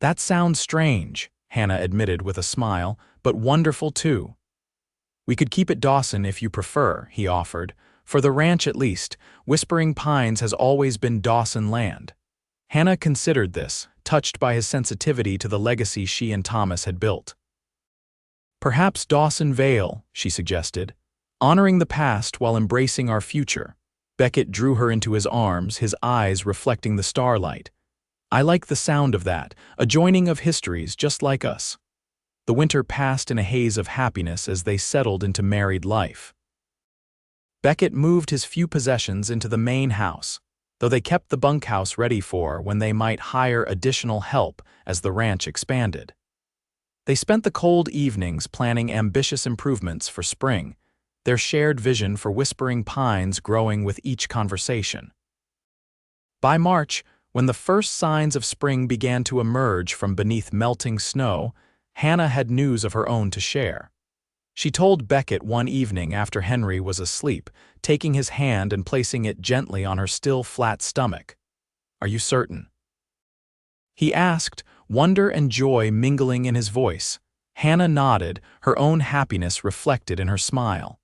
"That sounds strange," Hannah admitted with a smile, "but wonderful too." "We could keep it Dawson if you prefer," he offered. "For the ranch at least, Whispering Pines has always been Dawson land." Hannah considered this, touched by his sensitivity to the legacy she and Thomas had built. "Perhaps Dawson Vale," she suggested, "honoring the past while embracing our future." Beckett drew her into his arms, his eyes reflecting the starlight. "I like the sound of that, a joining of histories just like us." The winter passed in a haze of happiness as they settled into married life. Beckett moved his few possessions into the main house, though they kept the bunkhouse ready for when they might hire additional help as the ranch expanded. They spent the cold evenings planning ambitious improvements for spring, their shared vision for Whispering Pines growing with each conversation. By March, when the first signs of spring began to emerge from beneath melting snow, Hannah had news of her own to share. She told Beckett one evening after Henry was asleep, taking his hand and placing it gently on her still flat stomach. "Are you certain?" he asked, wonder and joy mingling in his voice. Hannah nodded, her own happiness reflected in her smile.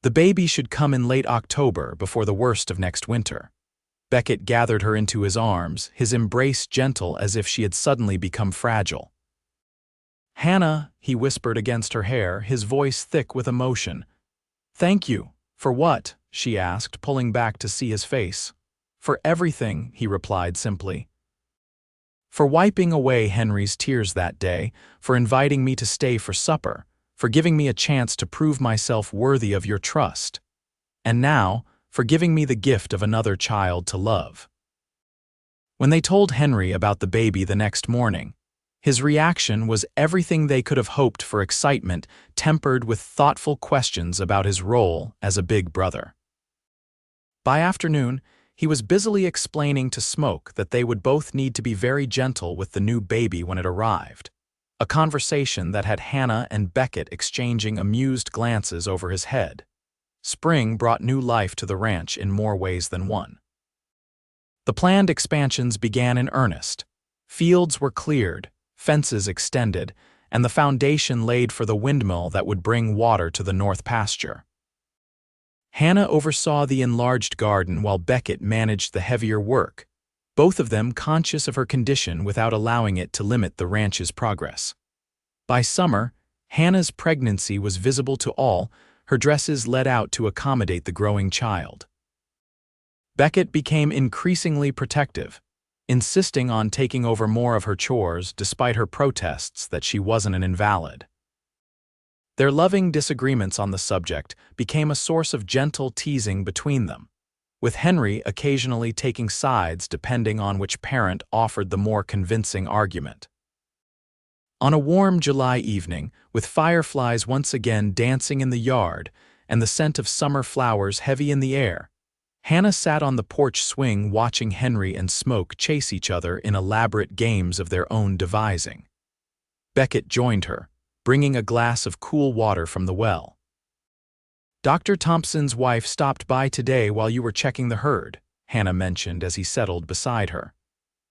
"The baby should come in late October before the worst of next winter." Beckett gathered her into his arms, his embrace gentle as if she had suddenly become fragile. "Hannah," he whispered against her hair, his voice thick with emotion. "Thank you." "For what?" she asked, pulling back to see his face. "For everything," he replied simply. "For wiping away Henry's tears that day, for inviting me to stay for supper, for giving me a chance to prove myself worthy of your trust. And now, for giving me the gift of another child to love." When they told Henry about the baby the next morning, his reaction was everything they could have hoped for: excitement tempered with thoughtful questions about his role as a big brother. By afternoon, he was busily explaining to Smoke that they would both need to be very gentle with the new baby when it arrived, a conversation that had Hannah and Beckett exchanging amused glances over his head. Spring brought new life to the ranch in more ways than one. The planned expansions began in earnest. Fields were cleared, fences extended, and the foundation laid for the windmill that would bring water to the north pasture. Hannah oversaw the enlarged garden while Beckett managed the heavier work, both of them conscious of her condition without allowing it to limit the ranch's progress. By summer, Hannah's pregnancy was visible to all, her dresses let out to accommodate the growing child. Beckett became increasingly protective, insisting on taking over more of her chores despite her protests that she wasn't an invalid. Their loving disagreements on the subject became a source of gentle teasing between them, with Henry occasionally taking sides depending on which parent offered the more convincing argument. On a warm July evening, with fireflies once again dancing in the yard and the scent of summer flowers heavy in the air, Hannah sat on the porch swing watching Henry and Smoke chase each other in elaborate games of their own devising. Beckett joined her, bringing a glass of cool water from the well. "Dr. Thompson's wife stopped by today while you were checking the herd," Hannah mentioned as he settled beside her.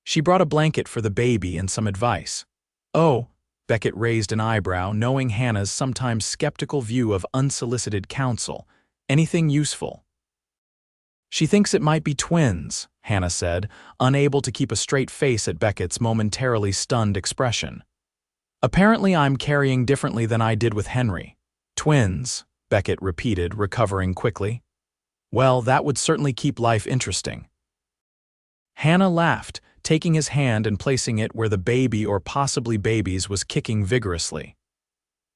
"She brought a blanket for the baby and some advice." "Oh," Beckett raised an eyebrow, knowing Hannah's sometimes skeptical view of unsolicited counsel. "Anything useful?" "She thinks it might be twins," Hannah said, unable to keep a straight face at Beckett's momentarily stunned expression. "Apparently I'm carrying differently than I did with Henry." "Twins," Beckett repeated, recovering quickly. "Well, that would certainly keep life interesting." Hannah laughed, taking his hand and placing it where the baby or possibly babies was kicking vigorously.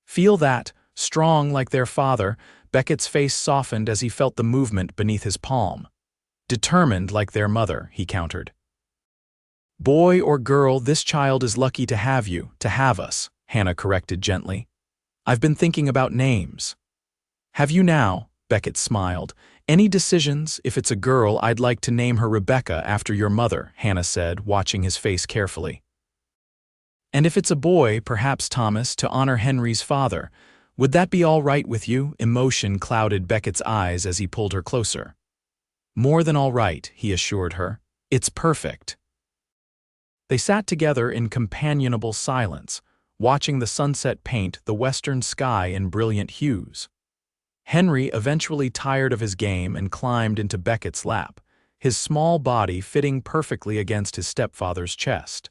"Feel that, strong like their father," Beckett's face softened as he felt the movement beneath his palm. "Determined like their mother," he countered. "Boy or girl, this child is lucky to have us," Hannah corrected gently. "I've been thinking about names." "Have you now?" Beckett smiled. "Any decisions? If it's a girl, I'd like to name her Rebecca after your mother," Hannah said, watching his face carefully. "And if it's a boy, perhaps Thomas, to honor Henry's father. Would that be all right with you?" Emotion clouded Beckett's eyes as he pulled her closer. "More than all right," he assured her. "It's perfect." They sat together in companionable silence, watching the sunset paint the western sky in brilliant hues. Henry eventually tired of his game and climbed into Beckett's lap, his small body fitting perfectly against his stepfather's chest.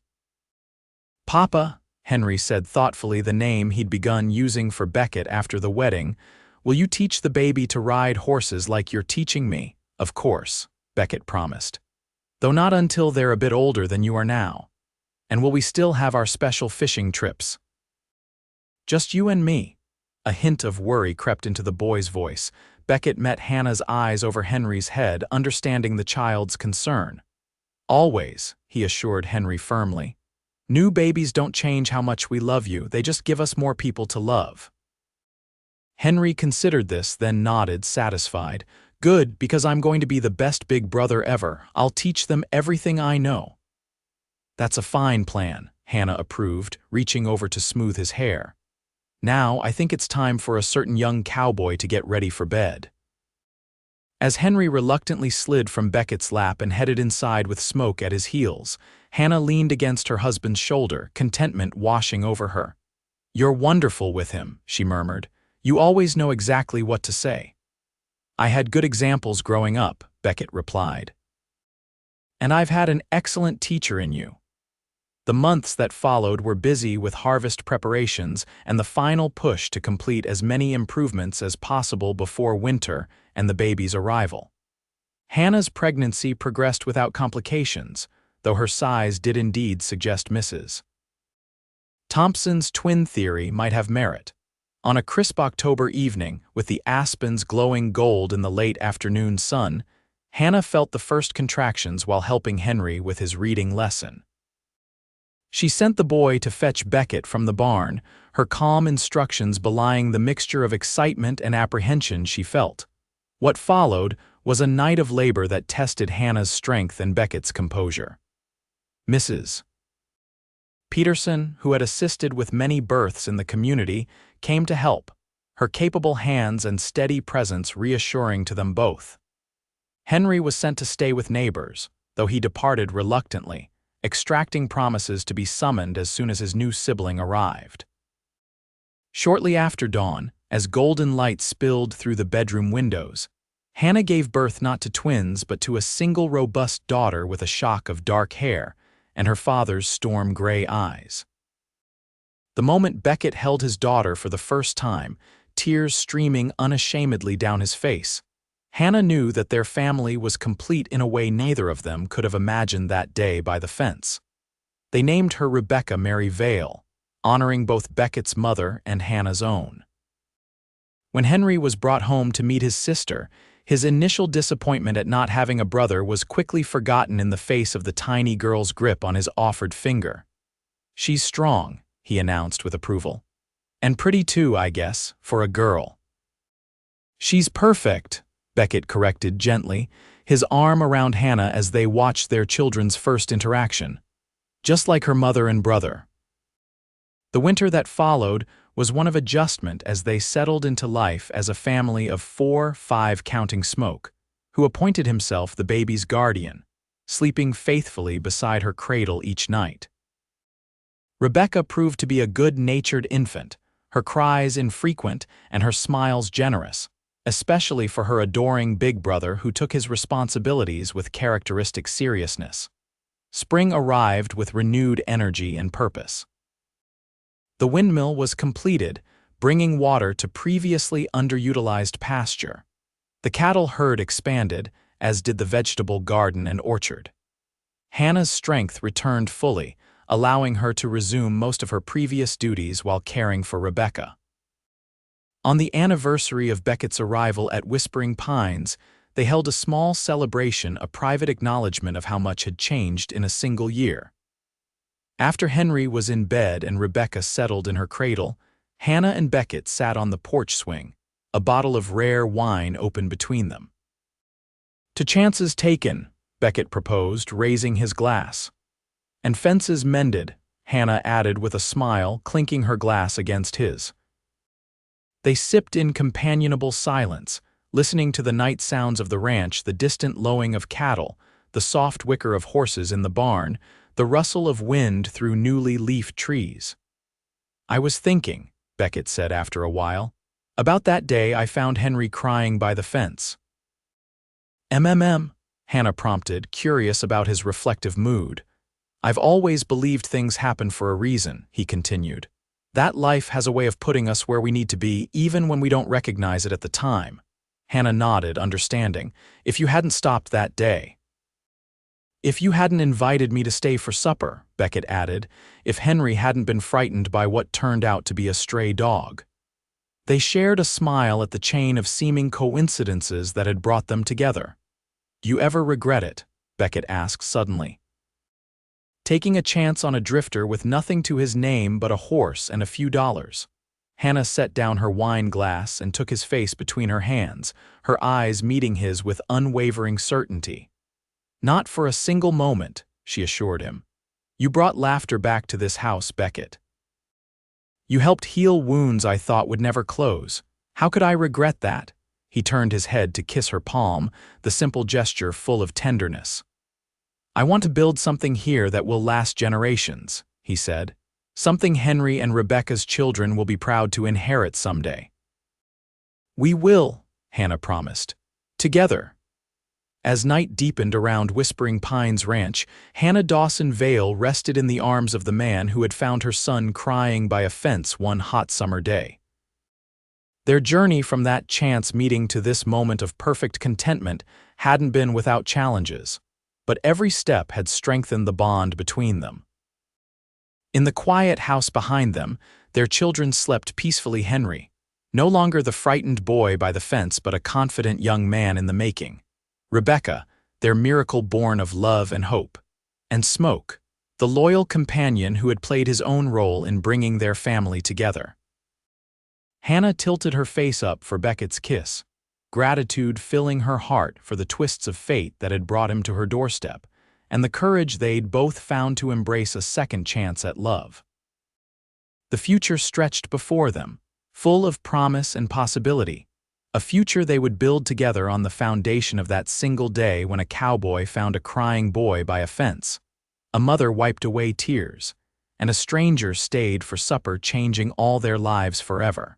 "Papa," Henry said thoughtfully the name he'd begun using for Beckett after the wedding, "will you teach the baby to ride horses like you're teaching me?" "Of course," Beckett promised. "Though not until they're a bit older than you are now. And will we still have our special fishing trips?" "Just you and me." A hint of worry crept into the boy's voice. Beckett met Hannah's eyes over Henry's head, understanding the child's concern. "Always," he assured Henry firmly. "New babies don't change how much we love you, they just give us more people to love." Henry considered this, then nodded, satisfied. "Good, because I'm going to be the best big brother ever. I'll teach them everything I know." "That's a fine plan," Hannah approved, reaching over to smooth his hair. "Now, I think it's time for a certain young cowboy to get ready for bed." As Henry reluctantly slid from Beckett's lap and headed inside with Smoke at his heels, Hannah leaned against her husband's shoulder, contentment washing over her. "You're wonderful with him," she murmured. "You always know exactly what to say." "I had good examples growing up," Beckett replied. "And I've had an excellent teacher in you." The months that followed were busy with harvest preparations and the final push to complete as many improvements as possible before winter and the baby's arrival. Hannah's pregnancy progressed without complications, though her size did indeed suggest misses. Thompson's twin theory might have merit. On a crisp October evening, with the aspens glowing gold in the late afternoon sun, Hannah felt the first contractions while helping Henry with his reading lesson. She sent the boy to fetch Beckett from the barn, her calm instructions belying the mixture of excitement and apprehension she felt. What followed was a night of labor that tested Hannah's strength and Beckett's composure. Mrs. Peterson, who had assisted with many births in the community, came to help, her capable hands and steady presence reassuring to them both. Henry was sent to stay with neighbors, though he departed reluctantly, extracting promises to be summoned as soon as his new sibling arrived. Shortly after dawn, as golden light spilled through the bedroom windows, Hannah gave birth not to twins but to a single robust daughter with a shock of dark hair and her father's storm-gray eyes. The moment Beckett held his daughter for the first time, tears streaming unashamedly down his face, Hannah knew that their family was complete in a way neither of them could have imagined that day by the fence. They named her Rebecca Mary Vale, honoring both Beckett's mother and Hannah's own. When Henry was brought home to meet his sister, his initial disappointment at not having a brother was quickly forgotten in the face of the tiny girl's grip on his offered finger. "She's strong," he announced with approval. "And pretty too, I guess, for a girl." "She's perfect," Beckett corrected gently, his arm around Hannah as they watched their children's first interaction. "Just like her mother and brother." The winter that followed was one of adjustment as they settled into life as a family of 4, 5 counting Smoke, who appointed himself the baby's guardian, sleeping faithfully beside her cradle each night. Rebecca proved to be a good-natured infant, her cries infrequent and her smiles generous, especially for her adoring big brother who took his responsibilities with characteristic seriousness. Spring arrived with renewed energy and purpose. The windmill was completed, bringing water to previously underutilized pasture. The cattle herd expanded, as did the vegetable garden and orchard. Hannah's strength returned fully, allowing her to resume most of her previous duties while caring for Rebecca. On the anniversary of Beckett's arrival at Whispering Pines, they held a small celebration, a private acknowledgement of how much had changed in a single year. After Henry was in bed and Rebecca settled in her cradle, Hannah and Beckett sat on the porch swing, a bottle of rare wine open between them. "To chances taken," Beckett proposed, raising his glass. "And fences mended," Hannah added with a smile, clinking her glass against his. They sipped in companionable silence, listening to the night sounds of the ranch, the distant lowing of cattle, the soft whicker of horses in the barn, the rustle of wind through newly leafed trees. "I was thinking," Beckett said after a while, "about that day I found Henry crying by the fence." Hannah prompted, curious about his reflective mood. "I've always believed things happen for a reason," he continued. "That life has a way of putting us where we need to be, even when we don't recognize it at the time." Hannah nodded, understanding. "If you hadn't stopped that day." "If you hadn't invited me to stay for supper," Beckett added, "if Henry hadn't been frightened by what turned out to be a stray dog." They shared a smile at the chain of seeming coincidences that had brought them together. "Do you ever regret it?" Beckett asked suddenly. "Taking a chance on a drifter with nothing to his name but a horse and a few dollars." Hannah set down her wine glass and took his face between her hands, her eyes meeting his with unwavering certainty. "Not for a single moment," she assured him. "You brought laughter back to this house, Beckett. You helped heal wounds I thought would never close. How could I regret that?" He turned his head to kiss her palm, the simple gesture full of tenderness. "I want to build something here that will last generations," he said. "Something Henry and Rebecca's children will be proud to inherit someday." "We will," Hannah promised. "Together." As night deepened around Whispering Pines Ranch, Hannah Dawson Vale rested in the arms of the man who had found her son crying by a fence one hot summer day. Their journey from that chance meeting to this moment of perfect contentment hadn't been without challenges, but every step had strengthened the bond between them. In the quiet house behind them, their children slept peacefully. Henry, no longer the frightened boy by the fence but a confident young man in the making. Rebecca, their miracle born of love and hope. And Smoke, the loyal companion who had played his own role in bringing their family together. Hannah tilted her face up for Beckett's kiss, gratitude filling her heart for the twists of fate that had brought him to her doorstep, and the courage they'd both found to embrace a second chance at love. The future stretched before them, full of promise and possibility, a future they would build together on the foundation of that single day when a cowboy found a crying boy by a fence, a mother wiped away tears, and a stranger stayed for supper, changing all their lives forever.